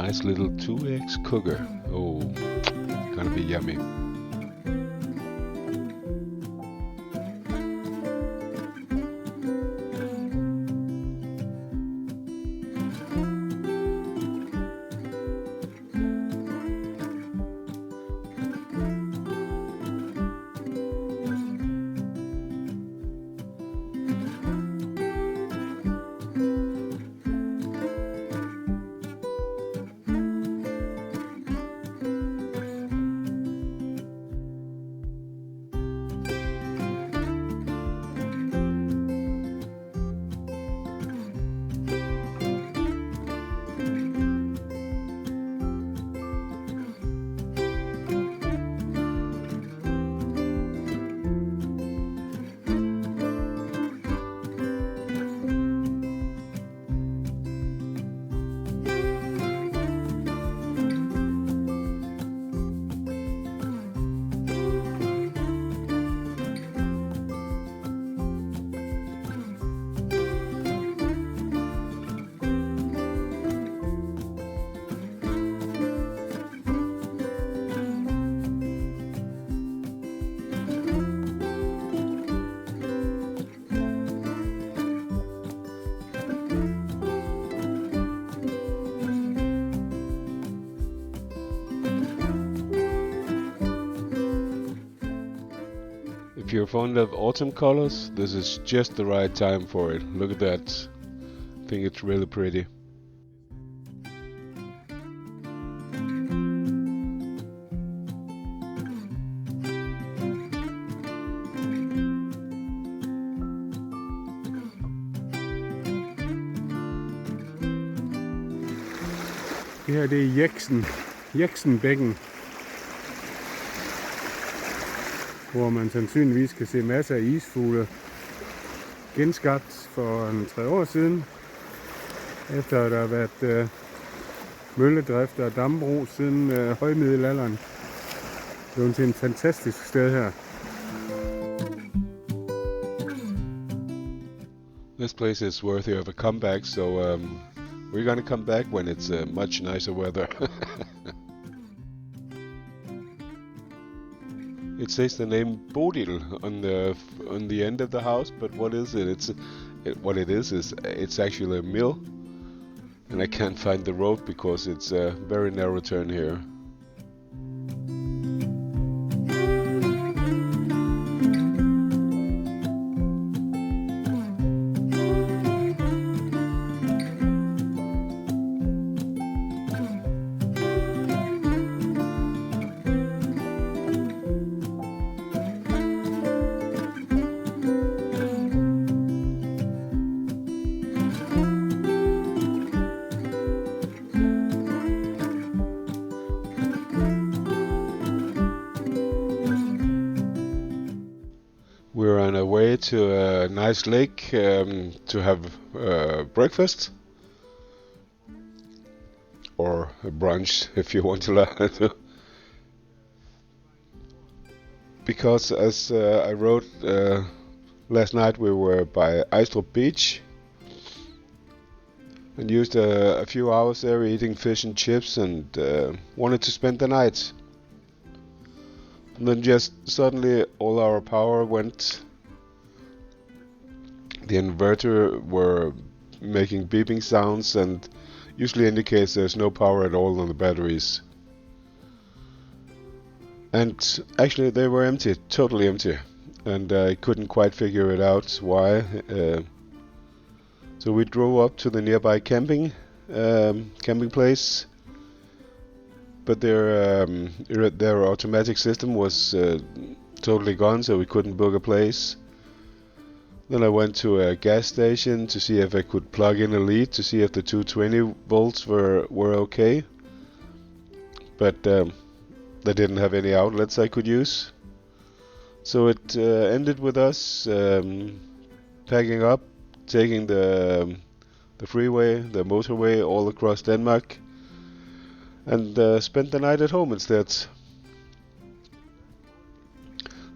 Nice little 2x cooker. Oh, gonna be yummy. If you're fond of autumn colors, this is just the right time for it. Look at that. I think it's really pretty. Det her det er Jeksenbækken, hvor man sandsynligvis kan se masser af isfugle, genskabt for 3 år siden, efter der har været mølledrift og dambrug siden højmiddelalderen. Det er til en fantastisk sted her. This place is worthy of a comeback, so we're gonna come back when it's much nicer weather. It says the name Bodil on the end of the house, but what is it? What it is it's actually a mill, and I can't find the road because it's a very narrow turn here. We're on our way to a nice lake to have breakfast, or a brunch if you want to learn to. Because as I wrote last night, we were by Ejstrup Beach and used a few hours there eating fish and chips, and wanted to spend the night. And then just suddenly all our power went. The inverter were making beeping sounds and usually indicates there's no power at all on the batteries. And actually they were empty, totally empty. And I couldn't quite figure it out why. So we drove up to the nearby camping place. But their automatic system was totally gone, so we couldn't book a place. Then I went to a gas station to see if I could plug in a lead to see if the 220 volts were okay. But they didn't have any outlets I could use. So it ended with us packing up, taking the freeway, the motorway all across Denmark, and spent the night at home instead.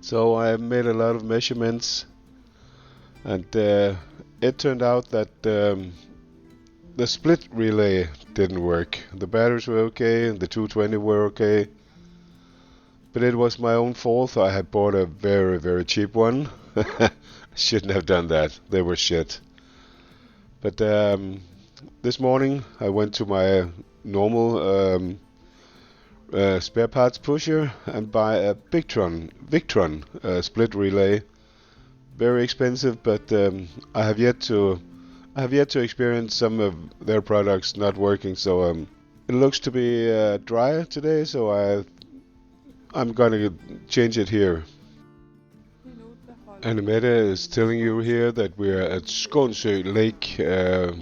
So I made a lot of measurements, and it turned out that the split relay didn't work. The batteries were okay, and the 220 were okay. But it was my own fault. I had bought a very, very cheap one. I shouldn't have done that. They were shit. But this morning I went to my normal spare parts pusher and buy a Victron split relay. Very expensive, but I have yet to experience some of their products not working. So it looks to be dry today, so I'm gonna change it here. Annemette is telling you here that we're at Skånsø Lake,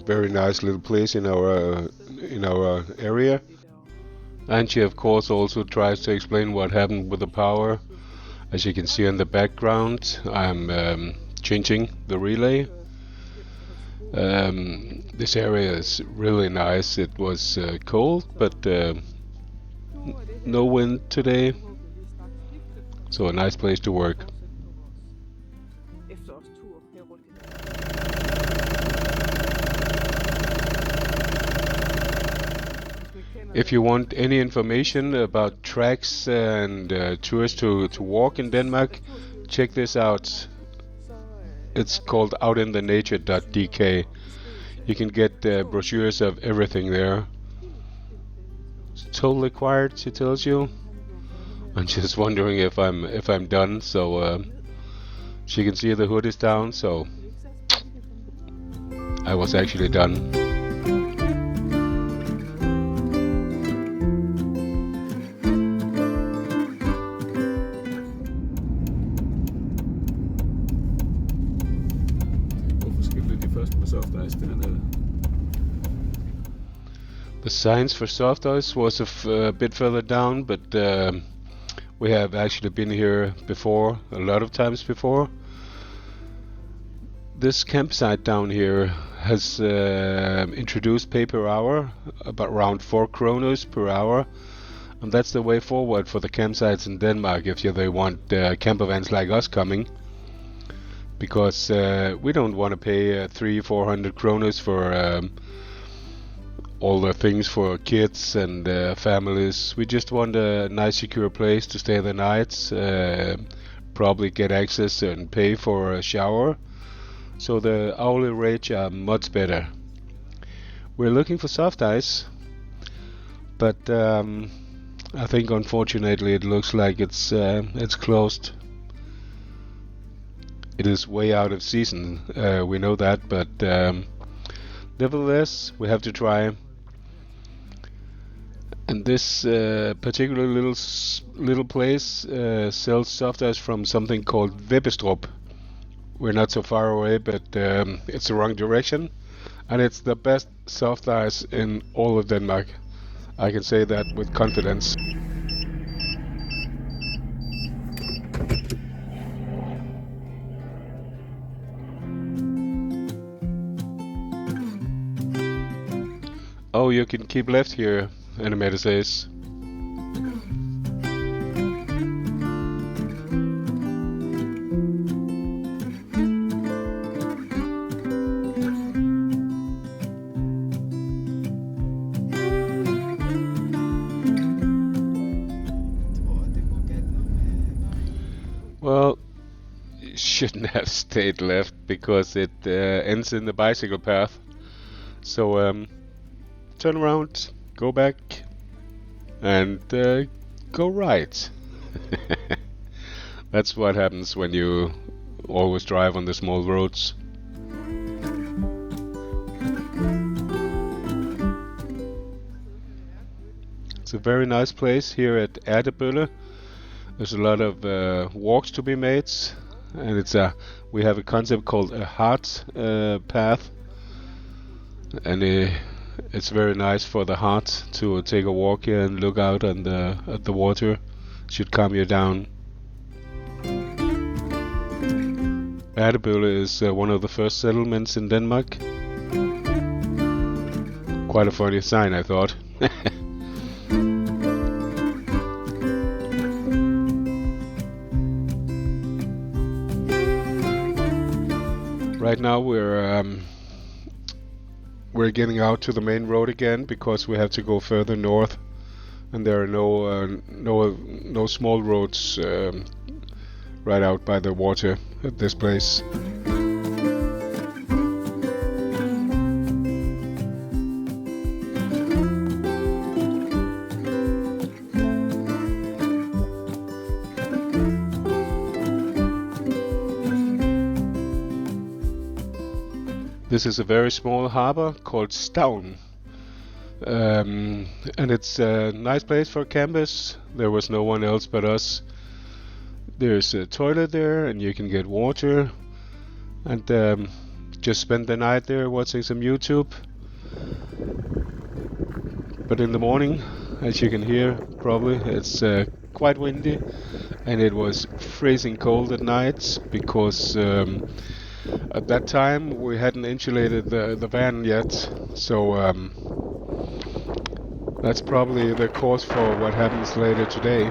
very nice little place in our area. And she of course also tries to explain what happened with the power. As you can see in the background, I'm changing the relay. This area is really nice. It was cold, but no wind today, so a nice place to work. If you want any information about tracks and tours to walk in Denmark, check this out. It's called outinthenature.dk. You can get brochures of everything there. It's totally quiet, she tells you. I'm just wondering if I'm done, so she can see the hood is down, so I was actually done. The signs for soft ice was a bit further down, but we have actually been here before, a lot of times before. This campsite down here has introduced pay per hour, about around 4 kroner per hour, and that's the way forward for the campsites in Denmark if they want camper vans like us coming. Because we don't want to pay 300-400 kroner for all the things for kids and families. We just want a nice secure place to stay the nights, probably get access and pay for a shower. So the hourly rates are much better. We're looking for soft ice, but I think unfortunately it looks like it's closed. It is way out of season, we know that, but nevertheless we have to try. And this particular little place sells soft ice from something called Vebbestrup. We're not so far away, but it's the wrong direction, and it's the best soft ice in all of Denmark. I can say that with confidence. Oh, you can keep left here, Annemette says. Well, you shouldn't have stayed left because it ends in the bicycle path. So turn around, go back, and go right. That's what happens when you always drive on the small roads. It's a very nice place here at Ærtebølle. There's a lot of walks to be made, and we have a concept called a heart path, and it's very nice for the heart to take a walk here and look out at the water. Should calm you down. Ærtebølle is one of the first settlements in Denmark. Quite a funny sign, I thought. Right now we're we're getting out to the main road again because we have to go further north, and there are no small roads right out by the water at this place. This is a very small harbor called Staun, and it's a nice place for campers. There was no one else but us. There's a toilet there, and you can get water, and just spend the night there watching some YouTube. But in the morning, as you can hear probably, it's quite windy, and it was freezing cold at night because at that time we hadn't insulated the van yet, so that's probably the cause for what happens later today.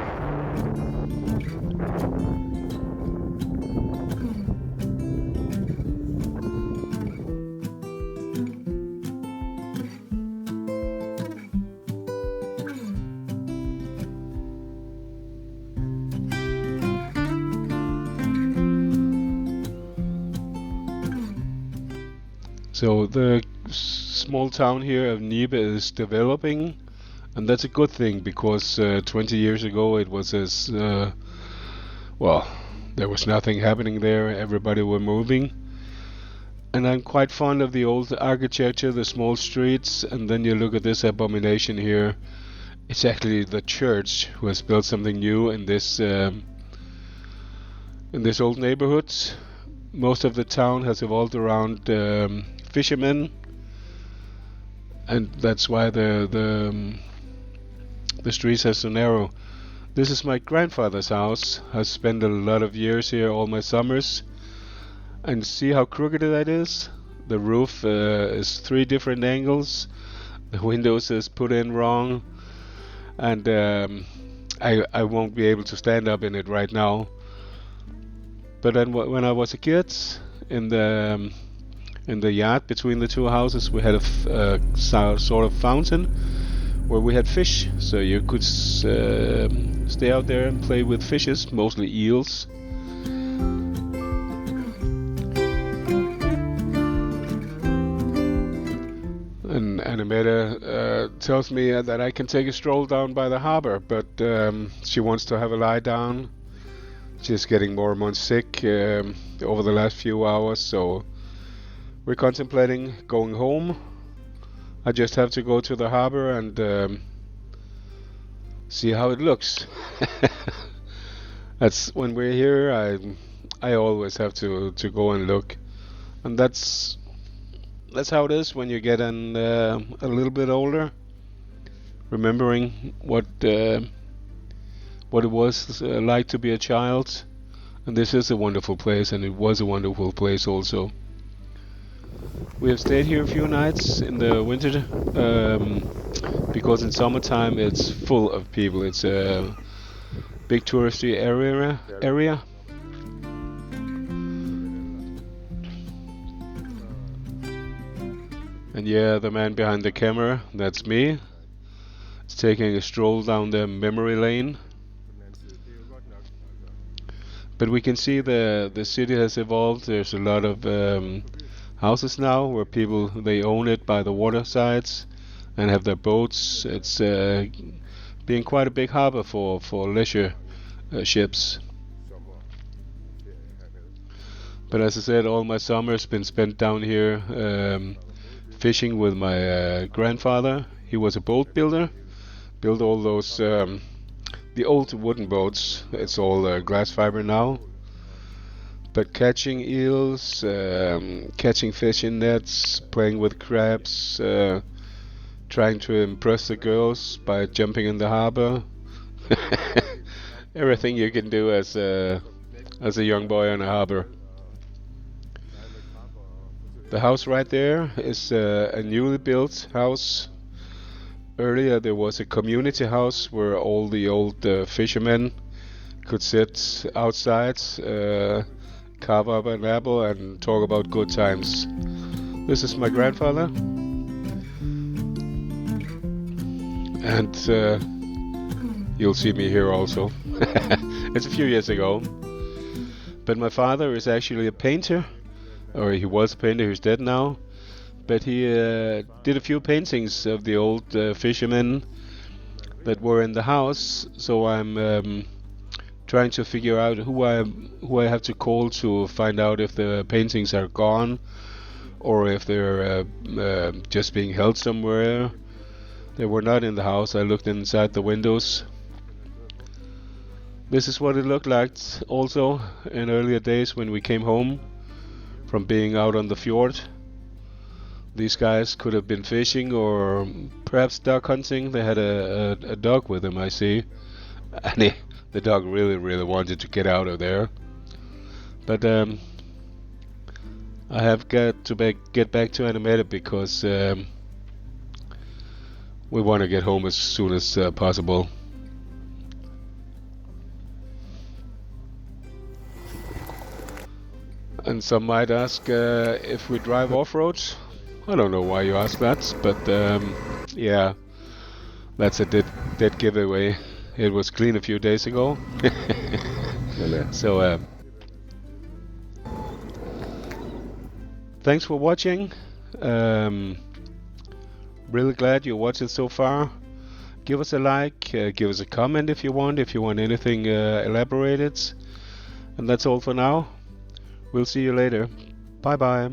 So the small town here of Nibe is developing, and that's a good thing because 20 years ago it was as well, there was nothing happening there. Everybody were moving, and I'm quite fond of the old architecture, the small streets. And then you look at this abomination here. It's actually the church who has built something new in this old neighborhood. Most of the town has evolved around fishermen, and that's why the streets are so narrow. This is my grandfather's house. I spent a lot of years here, all my summers, and see how crooked that is. The roof is 3 different angles. The windows is put in wrong, and I won't be able to stand up in it right now. But then when I was a kid, in the yard between the 2 houses, we had a sort of fountain where we had fish, so you could stay out there and play with fishes, mostly eels. And Animeta tells me that I can take a stroll down by the harbor, but she wants to have a lie down. She's getting more and more sick over the last few hours, so we're contemplating going home. I just have to go to the harbor and see how it looks. That's when we're here. I always have to go and look, and that's how it is when you get a little bit older. Remembering what it was like to be a child, and this is a wonderful place, and it was a wonderful place also. We have stayed here a few nights in the winter because in summertime it's full of people. It's a big touristy area. And yeah, the man behind the camera, that's me. It's taking a stroll down the memory lane. But we can see the city has evolved. There's a lot of houses now where people, they own it by the water sides and have their boats. It's being quite a big harbor for leisure ships. But as I said, all my summer's been spent down here fishing with my grandfather. He was a boat builder, built all those the old wooden boats. It's all glass fiber now. But catching eels, catching fish in nets, playing with crabs, trying to impress the girls by jumping in the harbor. Everything you can do as a young boy on a harbor. The house right there is a newly built house. Earlier there was a community house where all the old fishermen could sit outside, carve up an apple and talk about good times. This is my grandfather. and you'll see me here also. It's a few years ago, but my father is actually a painter, or he was a painter. He's dead now, but he did a few paintings of the old fishermen that were in the house. So I'm trying to figure out who I have to call to find out if the paintings are gone or if they're just being held somewhere. They were not in the house. I looked inside the windows. This is what it looked like also in earlier days when we came home from being out on the fjord. These guys could have been fishing or perhaps duck hunting. They had a dog with them, I see. And the dog really, really wanted to get out of there. But I have got to get back to Animated because we want to get home as soon as possible. And some might ask if we drive off-roads. I don't know why you ask that, but yeah, that's a dead giveaway. It was clean a few days ago. So thanks for watching. Really glad you watched it so far. Give us a like, give us a comment if you want anything elaborated. And that's all for now. We'll see you later. Bye bye.